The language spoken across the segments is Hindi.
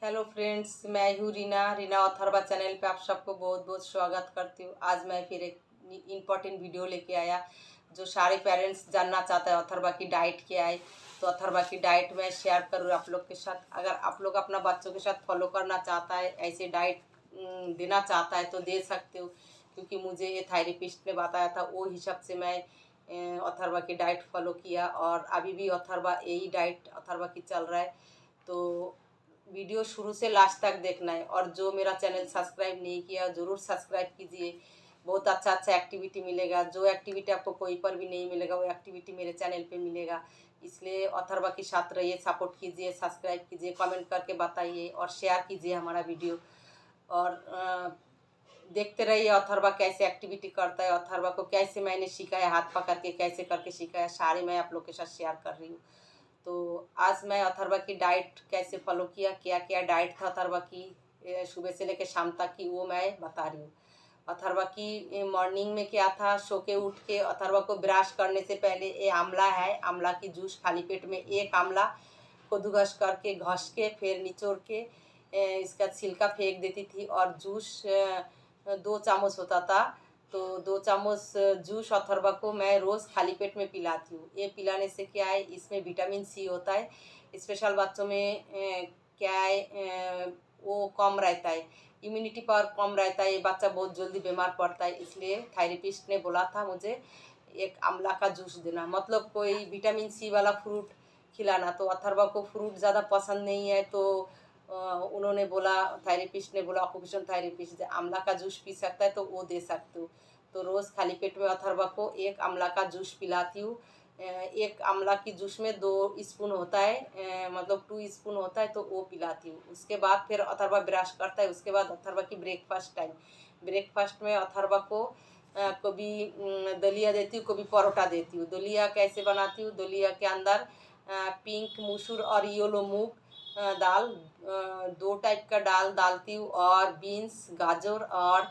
हेलो फ्रेंड्स, मैं हूँ रीना अथर्वा चैनल पे आप सबको बहुत बहुत स्वागत करती हूँ। आज मैं फिर एक इम्पोर्टेंट वीडियो लेके आया जो सारे पेरेंट्स जानना चाहते हैं अथर्वा की डाइट क्या है। तो अथर्वा की डाइट मैं शेयर करूँ आप लोग के साथ। अगर आप लोग अपना बच्चों के साथ फॉलो करना चाहता है, ऐसे डाइट देना चाहता है तो दे सकते हो, क्योंकि मुझे ये थेरेपिस्ट ने बताया था, वो हिसाब से मैं अथर्वा की डाइट फॉलो किया और अभी भी अथर्वा यही डाइट अथर्वा की चल रहा है। तो वीडियो शुरू से लास्ट तक देखना है और जो मेरा चैनल सब्सक्राइब नहीं किया ज़रूर सब्सक्राइब कीजिए। बहुत अच्छा अच्छा एक्टिविटी मिलेगा, जो एक्टिविटी आपको कोई पर भी नहीं मिलेगा वो एक्टिविटी मेरे चैनल पे मिलेगा। इसलिए अथर्वा के साथ रहिए, सपोर्ट कीजिए, सब्सक्राइब कीजिए, कमेंट करके बताइए और शेयर कीजिए हमारा वीडियो। और देखते रहिए अथर्वा कैसे एक्टिविटी करता है, अथर्वा को कैसे मैंने सिखाया, हाथ पकड़ के कैसे करके सिखाया, सारे मैं आप लोग के साथ शेयर कर रही हूँ। तो आज मैं अथर्वा की डाइट कैसे फॉलो किया, क्या क्या डाइट था अथर्वा की सुबह से लेकर शाम तक की, वो मैं बता रही हूँ। अथर्वा की मॉर्निंग में क्या था, सो के उठ के अथर्वा को ब्रश करने से पहले ये आंवला है, आंवला की जूस खाली पेट में एक आंवला को घस करके घस के फिर निचोड़ के इसका छिलका फेंक देती थी और जूस 2 चम्मच होता था। तो 2 चम्मच जूस अथर्वा को मैं रोज़ खाली पेट में पिलाती हूँ। ये पिलाने से क्या है, इसमें विटामिन सी होता है। स्पेशल बच्चों में क्या है, वो कम रहता है, इम्यूनिटी पावर कम रहता है, ये बच्चा बहुत जल्दी बीमार पड़ता है। इसलिए थेरेपिस्ट ने बोला था मुझे एक आंवला का जूस देना, मतलब कोई विटामिन सी वाला फ्रूट खिलाना। तो अथर्वा को फ्रूट ज़्यादा पसंद नहीं है, तो उन्होंने बोला, थेरेपिस्ट ने बोला, ऑक्यूपेशन थेरेपिस्ट, आंवला का जूस पी सकता है तो वो दे सकते हो। तो रोज़ खाली पेट में अथर्वा को एक आंवला का जूस पिलाती हूँ। एक आंवला की जूस में 2 स्पून होता है, मतलब 2 स्पून होता है, तो वो पिलाती हूँ। उसके बाद फिर अथर्वा ब्रश करता है, उसके बाद अथर्वा की ब्रेकफास्ट टाइम। ब्रेकफास्ट में अथर्वा को कभी दलिया देती हूँ, कभी परोठा देती हूँ। दलिया कैसे बनाती हूँ, दलिया के अंदर पिंक मसूर और येलो मूंग दाल, 2 टाइप का दाल डालती हूँ और बीन्स, गाजर और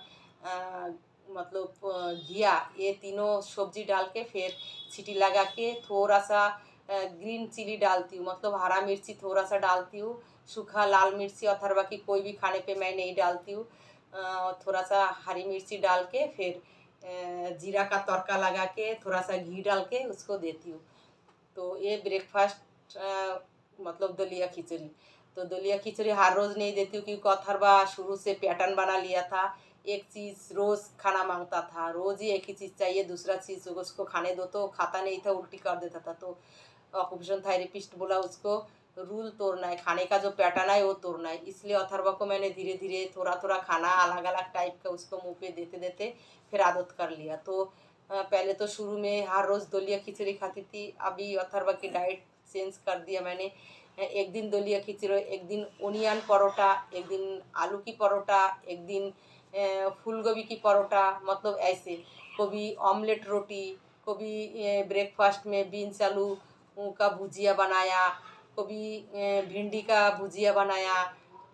मतलब घिया, ये तीनों सब्जी डाल के फिर सीटी लगा के थोड़ा सा ग्रीन चिली डालती हूँ, मतलब हरा मिर्ची थोड़ा सा डालती हूँ। सूखा लाल मिर्ची अथर्वा की कोई भी खाने पे मैं नहीं डालती हूँ। थोड़ा सा हरी मिर्ची डाल के फिर जीरा का तड़का लगा के थोड़ा सा घी डाल के उसको देती हूँ। तो ये ब्रेकफास्ट मतलब दलिया खिचड़ी। तो दलिया खिचड़ी हर रोज़ नहीं देती हूँ, क्योंकि अथर्वा शुरू से पैटर्न बना लिया था, एक चीज़ रोज़ खाना मांगता था, रोज़ ही एक ही चीज़ चाहिए, दूसरा चीज़ उसको खाने दो तो खाता नहीं था, उल्टी कर देता था। तो ऑक्यूपेशन थेरेपिस्ट बोला उसको रूल तोड़ना है, खाने का जो पैटर्न है वो तोड़ना है। इसलिए अथर्वा को मैंने धीरे धीरे थोड़ा थोड़ा खाना अलग अलग टाइप का उसको मुंह पे देते देते फिर आदत कर लिया। तो पहले तो शुरू में हर रोज़ दलिया खिचड़ी खाती थी, अभी अथर्वा की डाइट चेंज कर दिया मैंने। एक दिन दलिया खिचड़ी, एक दिन ओनियन परोठा, एक दिन आलू की परोठा, एक दिन फूल गोभी की परोठा, मतलब ऐसे। कभी ऑमलेट रोटी, कभी ब्रेकफास्ट में बीन्स आलू का भुजिया बनाया, कभी भिंडी का भुजिया बनाया,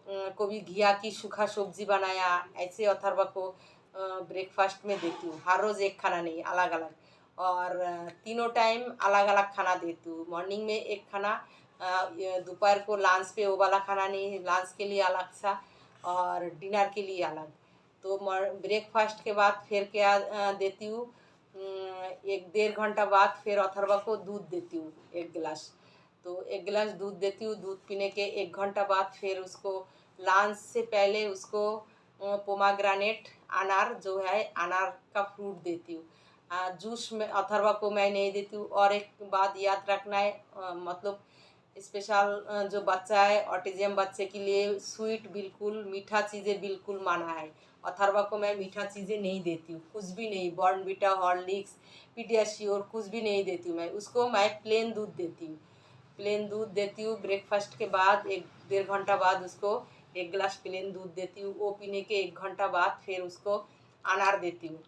कभी घिया की सूखा सब्जी बनाया। ऐसे अथर्वा को ब्रेकफास्ट में देती हूँ, हर रोज़ एक खाना नहीं, अलग अलग। और तीनों टाइम अलग अलग खाना देती हूँ। मॉर्निंग में एक खाना, दोपहर को लंच पे वो वाला खाना नहीं, लंच के लिए अलग सा और डिनर के लिए अलग। तो ब्रेकफास्ट के बाद फिर क्या देती हूँ, 1 डेढ़ घंटा बाद फिर अथर्वा को दूध देती हूँ 1 गिलास। तो 1 गिलास दूध देती हूँ, दूध पीने के 1 घंटा बाद फिर उसको लंच से पहले उसको पोमाग्रानेट, अनार जो है, अनार का फ्रूट देती हूँ। जूस में अथर्वा को मैं नहीं देती हूँ। और एक बात याद रखना है, मतलब स्पेशल जो बच्चा है ऑटिज्म बच्चे के लिए स्वीट बिल्कुल, मीठा चीज़ें बिल्कुल माना है। अथर्वा को मैं मीठा चीज़ें नहीं देती हूँ, कुछ भी नहीं, बॉर्नवीटा, हॉर्लिक्स, पीडियाश्योर कुछ भी नहीं देती हूँ मैं उसको। मैं प्लेन दूध देती हूँ, प्लेन दूध देती हूँ। ब्रेकफास्ट के बाद 1 डेढ़ घंटा बाद उसको 1 गिलास प्लेन दूध देती हूँ। वो पीने के 1 घंटा बाद फिर उसको अनार देती हूँ,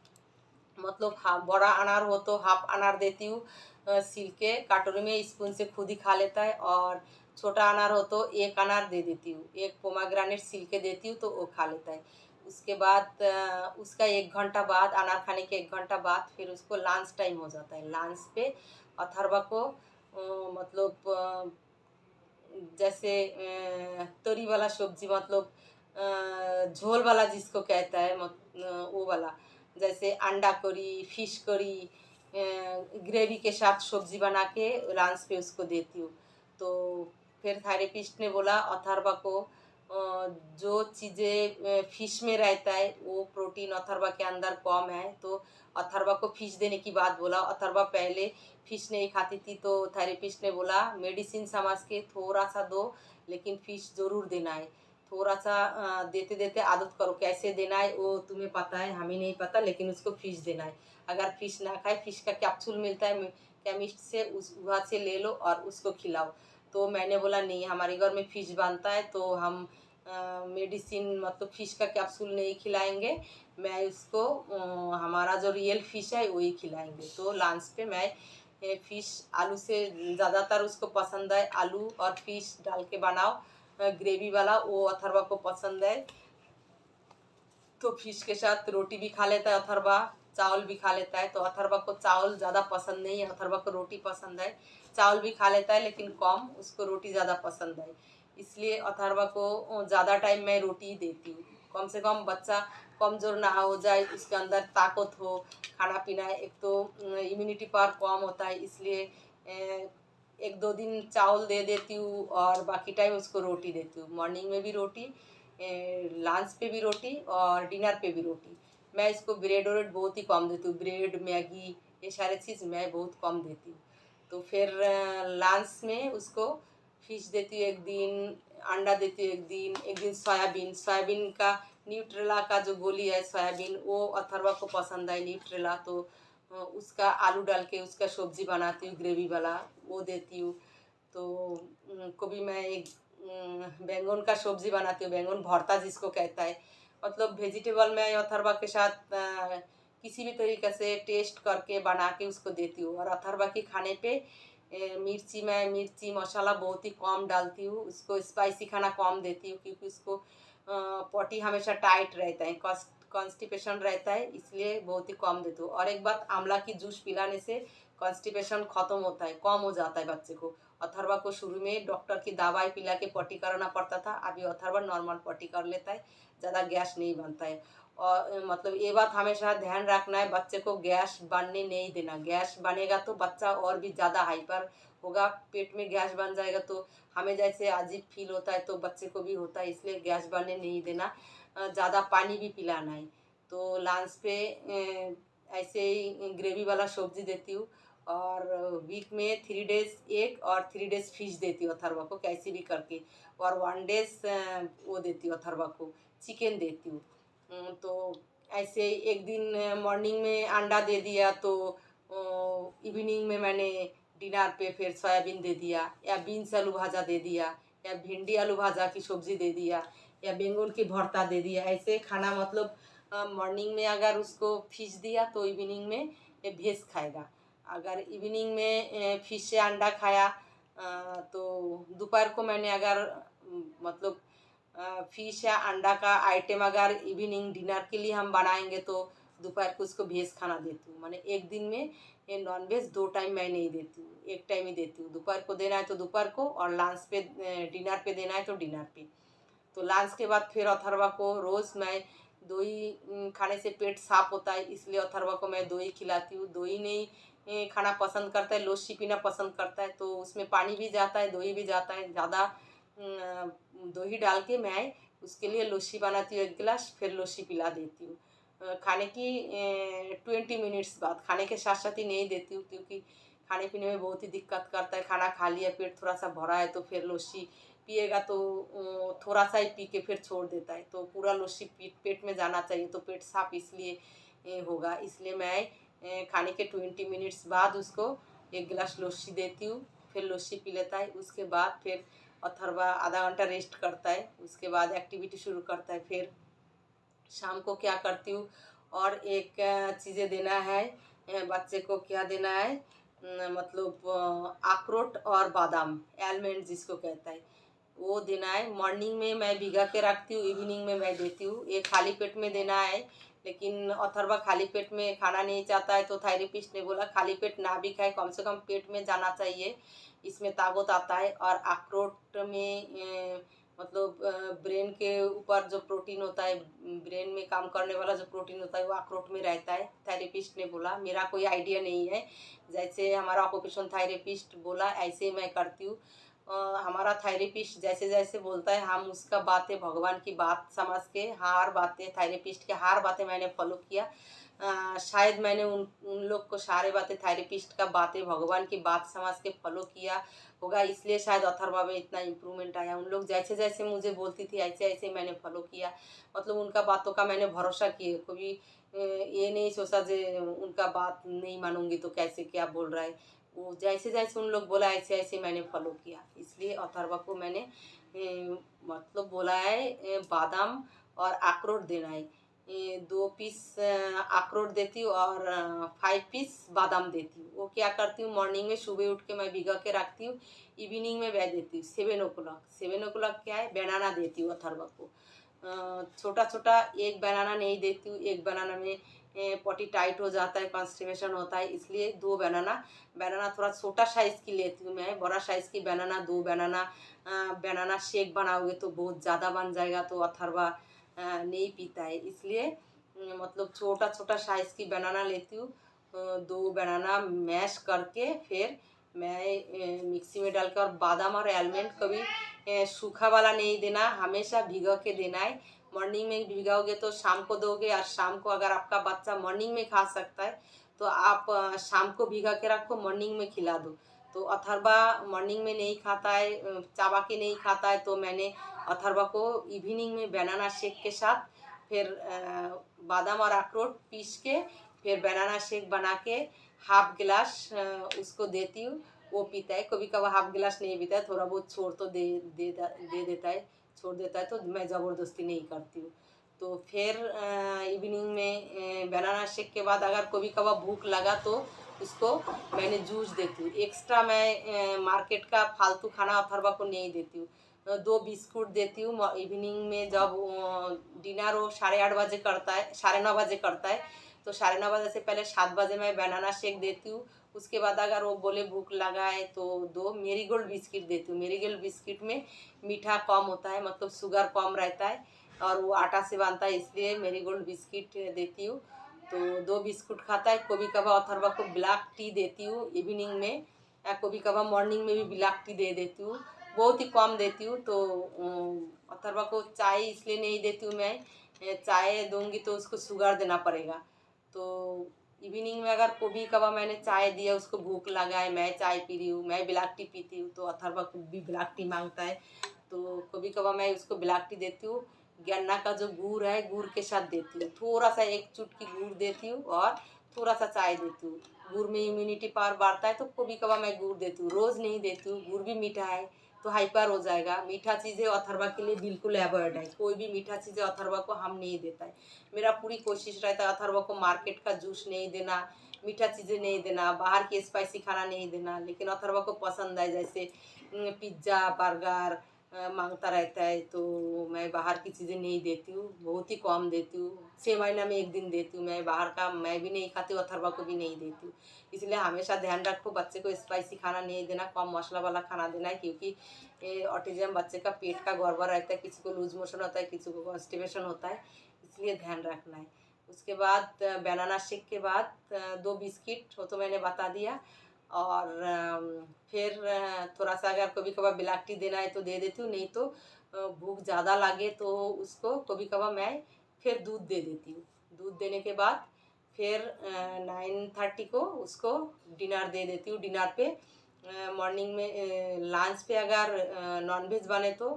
मतलब हाँ, बड़ा अनार हो तो हाफ अनार देती हूँ, छील के कटोरी में स्पून से खुद ही खा लेता है। और छोटा अनार हो तो एक अनार दे देती हूँ, एक पोमाग्रानेट छील के देती हूँ तो वो खा लेता है। उसके बाद उसका 1 घंटा बाद, अनार खाने के 1 घंटा बाद फिर उसको लंच टाइम हो जाता है। लंच पे अथर्वा को मतलब जैसे तरी वाला सब्जी, मतलब झोल वाला जिसको कहता है, वो वाला, जैसे अंडा करी, फिश करी, ग्रेवी के साथ सब्जी बना के लंच पे उसको देती हूँ। तो फिर थेरेपिस्ट ने बोला अथर्वा को जो चीज़ें फिश में रहता है वो प्रोटीन अथर्वा के अंदर कम है, तो अथर्वा को फिश देने की बात बोला। अथर्वा पहले फिश नहीं खाती थी, तो थेरेपिस्ट ने बोला मेडिसिन समझ के थोड़ा सा दो, लेकिन फिश ज़रूर देना है। थोड़ा सा देते देते आदत करो, कैसे देना है वो तुम्हें पता है, हमें नहीं पता, लेकिन उसको फिश देना है। अगर फिश ना खाए, फिश का कैप्सूल मिलता है केमिस्ट से, उस वहाँ से ले लो और उसको खिलाओ। तो मैंने बोला नहीं, हमारे घर में फिश बनता है तो हम मेडिसिन मतलब फिश का कैप्सूल नहीं खिलाएंगे, मैं उसको हमारा जो रियल फिश है वही खिलाएंगे। तो लंच पे मैं फिश आलू से ज़्यादातर उसको पसंद है, आलू और फिश डाल के बनाओ ग्रेवी वाला, वो अथर्वा को पसंद है। तो फिश के साथ रोटी भी खा लेता है अथर्वा, चावल भी खा लेता है। तो अथर्वा को चावल ज़्यादा पसंद नहीं है, अथर्वा को रोटी पसंद है। चावल भी खा लेता है लेकिन कम, उसको रोटी ज़्यादा पसंद है। इसलिए अथर्वा को ज़्यादा टाइम मैं रोटी ही देती हूँ। कम से कम बच्चा कमज़ोर ना हो जाए, उसके अंदर ताकत हो, खाना पीना है। एक तो इम्यूनिटी पावर कम होता है, इसलिए एक दो दिन चावल दे देती हूँ और बाकी टाइम उसको रोटी देती हूँ। मॉर्निंग में भी रोटी, लंच पे भी रोटी और डिनर पे भी रोटी। मैं इसको ब्रेड व्रेड बहुत ही कम देती हूँ, ब्रेड मैगी ये सारे चीज़ मैं बहुत कम देती हूँ। तो फिर लंच में उसको फिश देती हूँ एक दिन, अंडा देती हूँ एक दिन सोयाबीन, सोयाबीन का न्यूट्रेला का जो गोली है सोयाबीन, वो अथर्वा को पसंद है न्यूट्रेला, तो उसका आलू डाल के उसका सब्जी बनाती हूँ ग्रेवी वाला, वो देती हूँ। तो कभी मैं एक बैंगन का सब्जी बनाती हूँ, बैंगन भरता जिसको कहता है, मतलब वेजिटेबल मैं अथर्वा के साथ किसी भी तरीके से टेस्ट करके बना के उसको देती हूँ। और अथर्वा के खाने पे मैं मिर्ची मसाला बहुत ही कम डालती हूँ, उसको स्पाइसी खाना कम देती हूँ, क्योंकि उसको पॉटी हमेशा टाइट रहता है, कॉन्स्टिपेशन रहता है, इसलिए बहुत ही कम देती हूँ। और एक बात, आंवला की जूस पिलाने से कॉन्स्टिपेशन ख़त्म होता है, कम हो जाता है बच्चे को। अथर्वा को शुरू में डॉक्टर की दवाई पिला के पॉटी कराना पड़ता था, अभी अथर्वा नॉर्मल पॉटी कर लेता है, ज़्यादा गैस नहीं बनता है। और मतलब ये बात हमेशा ध्यान रखना है, बच्चे को गैस बनने नहीं देना। गैस बनेगा तो बच्चा और भी ज़्यादा हाइपर होगा, पेट में गैस बन जाएगा तो हमें जैसे अजीब फील होता है तो बच्चे को भी होता है, इसलिए गैस बनने नहीं देना। ज़्यादा पानी भी पिलाना है। तो लंच पे ऐसे ही ग्रेवी वाला सब्जी देती हूँ। और वीक में 3 डेज एग और 3 डेज फिश देती हूँ अथर्वा को, कैसे भी करके। और 1 डेज वो देती हूँ अथर्वा को, चिकन देती हूँ। तो ऐसे एक दिन मॉर्निंग में अंडा दे दिया, तो इवनिंग में मैंने डिनर पे फिर सोयाबीन दे दिया, या बीन्स आलू भाजा दे दिया, या भिंडी आलू भाजा की सब्जी दे दिया, या बैंगन की भरता दे दिया। ऐसे खाना मतलब मॉर्निंग में अगर उसको फिश दिया तो इवनिंग में भेज खाएगा। अगर इवनिंग में फिश से अंडा खाया तो दोपहर को मैंने अगर मतलब फिश या अंडा का आइटम अगर इवनिंग डिनर के लिए हम बनाएंगे तो दोपहर को उसको भेज खाना देती हूँ। माने एक दिन में ये नॉनवेज 2 टाइम मैं नहीं देती हूँ, एक टाइम ही देती हूँ। दोपहर को देना है तो दोपहर को, और लंच पे डिनर पे देना है तो डिनर पे। तो लंच के बाद फिर अथर्वा को रोज़ मैं दही खाने से पेट साफ होता है, इसलिए अथर्वा को मैं दही खिलाती हूँ। दही नहीं खाना पसंद करता है, लस्सी पीना पसंद करता है, तो उसमें पानी भी जाता है दही भी जाता है, ज़्यादा दही डाल के मैं उसके लिए लस्सी बनाती हूँ 1 गिलास, फिर लस्सी पिला देती हूँ। खाने की 20 मिनट्स बाद, खाने के साथ साथ ही नहीं देती हूँ, क्योंकि खाने पीने में बहुत ही दिक्कत करता है। खाना खा लिया, पेट थोड़ा सा भरा है तो फिर लस्सी पिएगा तो थोड़ा सा ही पी के फिर छोड़ देता है, तो पूरा लस्सी पेट में जाना चाहिए, तो पेट साफ इसलिए होगा। इसलिए मैं खाने के 20 मिनट्स बाद उसको 1 गिलास लस्सी देती हूँ, फिर लस्सी पी लेता है। उसके बाद फिर अथर्वा आधा घंटा रेस्ट करता है, उसके बाद एक्टिविटी शुरू करता है। फिर शाम को क्या करती हूँ, और एक चीज़ें देना है बच्चे को, क्या देना है मतलब अखरोट और बादाम, आलमंड जिसको कहता है, वो देना है। मॉर्निंग में मैं भिगा के रखती हूँ, इवनिंग में मैं देती हूँ। ये खाली पेट में देना है, लेकिन अथर्वा खाली पेट में खाना नहीं चाहता है, तो थेरेपिस्ट ने बोला खाली पेट ना भी खाए, कम से कम पेट में जाना चाहिए, इसमें ताकत आता है। और अखरोट में मतलब ब्रेन के ऊपर जो प्रोटीन होता है, ब्रेन में काम करने वाला जो प्रोटीन होता है वो अखरोट में रहता है, थेरेपिस्ट ने बोला। मेरा कोई आइडिया नहीं है, जैसे हमारा ऑक्यूपेशन थेरेपिस्ट बोला ऐसे ही मैं करती हूँ। हमारा थेरेपिस्ट जैसे जैसे बोलता है हम उसका बातें भगवान की बात समझ के हर बातें, थेरेपिस्ट के हर बातें मैंने फॉलो किया। शायद मैंने उन उन लोग को सारे बातें, थेरेपिस्ट का बातें भगवान की बात समझ के फॉलो किया होगा, इसलिए शायद अथर्वा में इतना इम्प्रूवमेंट आया। उन लोग जैसे जैसे मुझे बोलती थी ऐसे ऐसे मैंने फॉलो किया, मतलब उनका बातों का मैंने भरोसा किया। कभी ये नहीं सोचा जे उनका बात नहीं मानूंगी तो कैसे क्या बोल रहा है, वो जैसे जैसे उन लोग बोला ऐसे ऐसे मैंने फॉलो किया। इसलिए अथर्वा को मैंने मतलब बोला है बादाम और अखरोट देना है। 2 पीस अखरोट देती हूँ और 5 पीस बादाम देती हूँ। वो क्या करती हूँ, मॉर्निंग में सुबह उठ के मैं भिगा के रखती हूँ, इवनिंग में बह देती हूँ 7 o'clock। 7 o'clock क्या है, बनाना देती हूँ अथर्वा को। छोटा छोटा एक बनाना नहीं देती हूँ, एक बनाना में पॉटी टाइट हो जाता है, कॉन्स्टिपेशन होता है, इसलिए 2 बनाना, बनाना थोड़ा छोटा साइज़ की लेती हूँ मैं, बड़ा साइज़ की बनाना 2 बनाना। बनाना शेक बनाओगे तो बहुत ज़्यादा बन जाएगा, तो अथर्वा नहीं पीता है, इसलिए मतलब छोटा छोटा साइज़ की बनाना लेती हूँ। 2 बनाना मैश करके फिर मैं मिक्सी में डाल के, और बादाम और आलमंड कभी सूखा वाला नहीं देना, हमेशा भिगो के देना है। मॉर्निंग में भिगाओगे तो शाम को दोगे, और शाम को अगर आपका बच्चा मॉर्निंग में खा सकता है तो आप शाम को भिगा के रखो, मॉर्निंग में खिला दो। तो अथर्वा मॉर्निंग में नहीं खाता है, चाबा के नहीं खाता है, तो मैंने अथर्वा को इवनिंग में बनाना शेक के साथ फिर बादाम और अखरोट पीस के फिर बनाना शेक बना के हाफ गिलास उसको देती हूँ, वो पीता है। कभी कभार हाफ गिलास नहीं पीता है, थोड़ा बहुत छोड़ तो दे देता है, छोड़ देता है, तो मैं ज़बरदस्ती नहीं करती हूँ। तो फिर इवनिंग में बनाना शेक के बाद अगर कभी कभार भूख लगा तो उसको मैंने जूस देती हूँ। एक्स्ट्रा मैं मार्केट का फालतू खाना अथर्वा को नहीं देती हूँ। 2 बिस्कुट देती हूँ इवनिंग में, जब डिनर वो 8:30 बजे करता है, 9:30 करता है, तो 9:30 से पहले 7 बजे मैं बनाना शेक देती हूँ। उसके बाद अगर वो बोले भूख लगा है तो 2 मेरीगोल्ड बिस्किट देती हूँ। मेरीगोल्ड बिस्किट में मीठा कम होता है, मतलब शुगर कम रहता है, और वो आटा से बनता है, इसलिए मेरीगोल्ड बिस्किट देती हूँ। तो 2 बिस्कुट खाता है। कभी कभार अथर्वा को ब्लैक टी देती हूँ इवनिंग में, या कभी कभार मॉर्निंग में भी ब्लैक टी दे देती हूँ, बहुत ही कम देती हूँ। तो अथर्वा को चाय इसलिए नहीं देती हूँ मैं, चाय दूंगी तो उसको शुगर देना पड़ेगा। तो इवनिंग में अगर कभी कभार मैंने चाय दिया, उसको भूख लगा है, मैं चाय पी रही हूँ, मैं ब्लैक टी पीती हूँ, तो अथर्वा को भी ब्लैक टी मांगता है, तो कभी कभार मैं उसको ब्लैक टी देती हूँ। गन्ना का जो गुड़ है, गुड़ के साथ देती हूँ, थोड़ा सा 1 चुटकी गुड़ देती हूँ और थोड़ा सा चाय देती हूँ। गुड़ में इम्यूनिटी पावर बढ़ता है, तो कभी कभार मैं गुड़ देती हूँ, रोज़ नहीं देती हूँ। गुड़ भी मीठा है तो हाइपर हो जाएगा। मीठा चीज़ें अथर्वा के लिए बिल्कुल अवॉइड है, कोई भी मीठा चीज़ें अथर्वा को हम नहीं देता है। मेरा पूरी कोशिश रहता है अथर्वा को मार्केट का जूस नहीं देना, मीठा चीज़ें नहीं देना, बाहर की स्पाइसी खाना नहीं देना, लेकिन अथर्वा को पसंद है, जैसे पिज्ज़ा बर्गर मांगता रहता है, तो मैं बाहर की चीज़ें नहीं देती हूँ, बहुत ही कम देती हूँ। 6 महीना में 1 दिन देती हूँ मैं बाहर का, मैं भी नहीं खाती हूँ, अथर्वा को भी नहीं देती हूँ। इसलिए हमेशा ध्यान रखो बच्चे को स्पाइसी खाना नहीं देना, कम मसाला वाला खाना देना है, क्योंकि ऑटिज्म बच्चे का पेट का गड़बड़ रहता है, किसी को लूज मोशन होता है, किसी को कॉन्स्टिपेशन होता है, इसलिए ध्यान रखना है। उसके बाद बनाना शेक के बाद 2 बिस्किट, वो तो मैंने बता दिया। और फिर थोड़ा सा अगर कभी कभार ब्लैक टी देना है तो दे देती हूँ, नहीं तो भूख ज़्यादा लगे तो उसको कभी कभार मैं फिर दूध दे देती हूँ। दूध देने के बाद फिर 9:30 को उसको डिनर दे देती हूँ। डिनर पे मॉर्निंग में लंच पे अगर नॉनवेज बने तो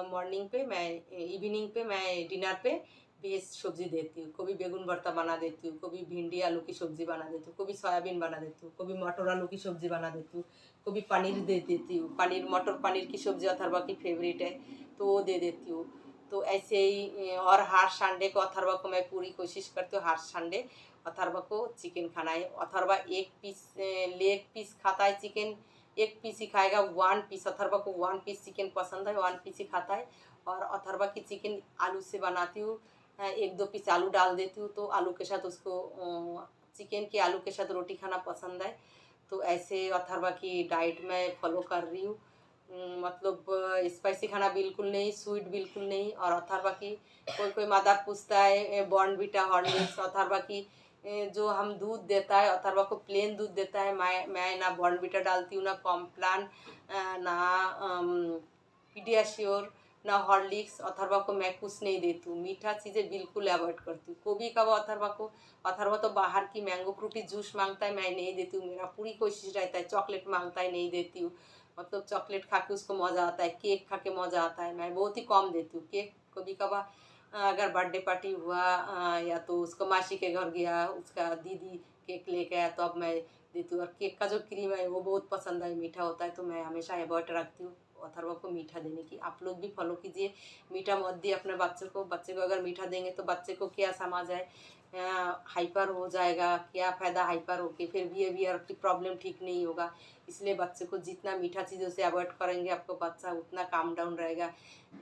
मॉर्निंग पे मैं, इवनिंग पे मैं डिनर पे वेज सब्जी देती हूँ। कभी बेगुन भरता बना देती हूँ, कभी भिंडी आलू की सब्जी बना देती हूँ, कभी सोयाबीन बना देती हूँ, कभी मटर आलू की सब्जी बना देती हूँ, कभी पनीर दे देती हूँ। पनीर, मटर पनीर की सब्जी अथर्वा की फेवरेट है, तो वो दे देती हूँ। तो ऐसे ही और हर संडे को अथर्वा को मैं पूरी कोशिश करती हूँ, हर संडे अथर्वा को चिकन खाना है। अथर्वा 1 पीस लेग पीस खाता है चिकन, 1 पीस ही खाएगा। 1 पीस, अथर्वा को 1 पीस चिकन पसंद है, 1 पीस ही खाता है। और अथर्वा की चिकन आलू से बनाती हूँ, एक दो पीस आलू डाल देती हूँ, तो आलू के साथ उसको चिकन के आलू के साथ रोटी खाना पसंद है। तो ऐसे अथर्वा की डाइट मैं फॉलो कर रही हूँ। मतलब स्पाइसी खाना बिल्कुल नहीं, स्वीट बिल्कुल नहीं। और अथर्वा की कोई कोई मदर पूछता है बॉर्नवीटा हॉर्लिक्स अथर्वा की जो हम दूध देता है, अथर्वा को प्लेन दूध देता है। मैं ना बॉर्नवीटा डालती हूँ, ना कॉम्प्लान, ना पीडियाश्योर, ना हॉर्लिक्स। अथर्वा को मैं कुछ नहीं देती हूँ, मीठा चीज़ें बिल्कुल अवॉइड करती हूँ। कभी कब अथर्वा तो बाहर की मैंगो फ्रूटी जूस मांगता है, मैं नहीं देती हूँ। मेरा पूरी कोशिश रहता है, चॉकलेट मांगता है नहीं देती हूँ। मतलब चॉकलेट खा के उसको मज़ा आता है, केक खा के मज़ा आता है, मैं बहुत ही कम देती हूँ केक। कभी कभार अगर बर्थडे पार्टी हुआ या तो उसको मासी के घर गया, उसका दीदी केक लेके आया, तो अब मैं देती हूँ। और केक का जो क्रीम है वो बहुत पसंद है, मीठा होता है, तो मैं हमेशा अवॉइड रखती हूँ अथर्वा को मीठा देने की। आप लोग भी फॉलो कीजिए, मीठा मत दिए अपने बच्चे को। बच्चे को अगर मीठा देंगे तो बच्चे को क्या समझ है, हाइपर हो जाएगा, क्या फ़ायदा हाइपर होके, फिर बिहेवियर की प्रॉब्लम ठीक नहीं होगा। इसलिए बच्चे को जितना मीठा चीज़ों से अवॉइड करेंगे आपको बच्चा उतना काम डाउन रहेगा।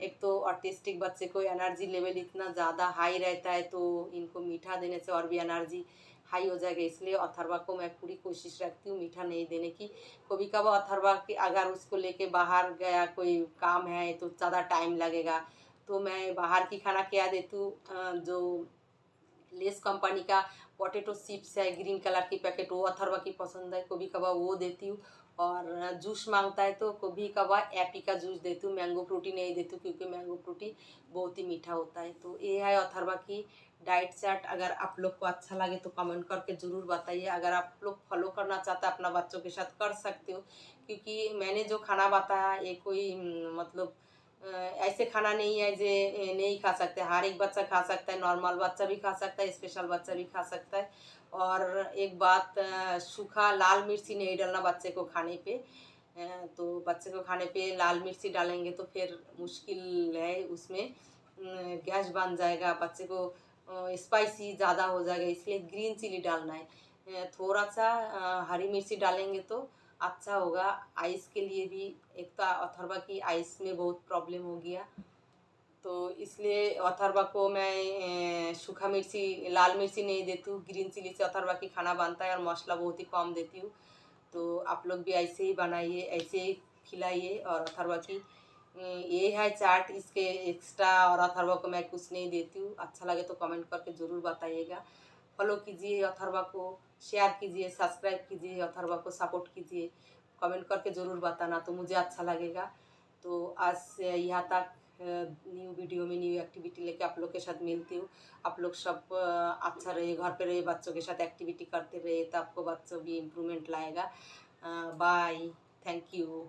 एक तो ऑटिस्टिक बच्चे को एनर्जी लेवल इतना ज़्यादा हाई रहता है, तो इनको मीठा देने से और भी एनर्जी हाई हो जाएगा। इसलिए अथर्वा को मैं पूरी कोशिश रखती हूँ मीठा नहीं देने की। कभी कभार अथर्वा की अगर उसको लेके बाहर गया, कोई काम है तो ज़्यादा टाइम लगेगा, तो मैं बाहर की खाना क्या देती हूँ, जो लेस कंपनी का पोटैटो चिप्स है ग्रीन कलर की पैकेट, वो अथर्वा की पसंद है, कभी कभार वो देती हूँ। और जूस मांगता है तो कभी कभार एपी का जूस देती हूँ, मैंगो फ्रूटी नहीं देती हूँ क्योंकि मैंगो फ्रूटी बहुत ही मीठा होता है। तो ये है अथर्वा की डाइट चार्ट। अगर आप लोग को अच्छा लगे तो कमेंट करके ज़रूर बताइए। अगर आप लोग फॉलो करना चाहते हैं अपना बच्चों के साथ कर सकते हो, क्योंकि मैंने जो खाना बताया ये कोई मतलब ऐसे खाना नहीं है जो नहीं खा सकते। हर एक बच्चा खा सकता है, नॉर्मल बच्चा भी खा सकता है, स्पेशल बच्चा भी खा सकता है। और एक बात, सूखा लाल मिर्ची नहीं डालना बच्चे को खाने पे। तो बच्चे को खाने पे लाल मिर्ची डालेंगे तो फिर मुश्किल है, उसमें गैस बन जाएगा, बच्चे को स्पाइसी ज़्यादा हो जाएगा। इसलिए ग्रीन चिली डालना है। थोड़ा सा हरी मिर्ची डालेंगे तो अच्छा होगा आइस के लिए भी। एक तो अथर्वा की आइस में बहुत प्रॉब्लम हो गया, तो इसलिए अथर्वा को मैं सूखा मिर्ची लाल मिर्ची नहीं देती हूँ, ग्रीन चिली से अथर्वा की खाना बनता है। और मसाला बहुत ही कम देती हूँ। तो आप लोग भी ऐसे ही बनाइए, ऐसे ही खिलाइए। और अथर्वा की ये है चार्ट, इसके एक्स्ट्रा और अथर्वा को मैं कुछ नहीं देती हूँ। अच्छा लगे तो कमेंट करके ज़रूर बताइएगा। फॉलो कीजिए अथर्वा को, शेयर कीजिए, सब्सक्राइब कीजिए, अथर्वा को सपोर्ट कीजिए। कमेंट करके ज़रूर बताना तो मुझे अच्छा लगेगा। तो आज से यहाँ तक न्यू वीडियो में न्यू एक्टिविटी लेके आप लोग के साथ मिलती हूँ। आप लोग सब अच्छा रहिए, घर पे रहिए, बच्चों के साथ एक्टिविटी करते रहिए, तो आपको बच्चों भी इम्प्रूवमेंट लाएगा। Bye, thank you.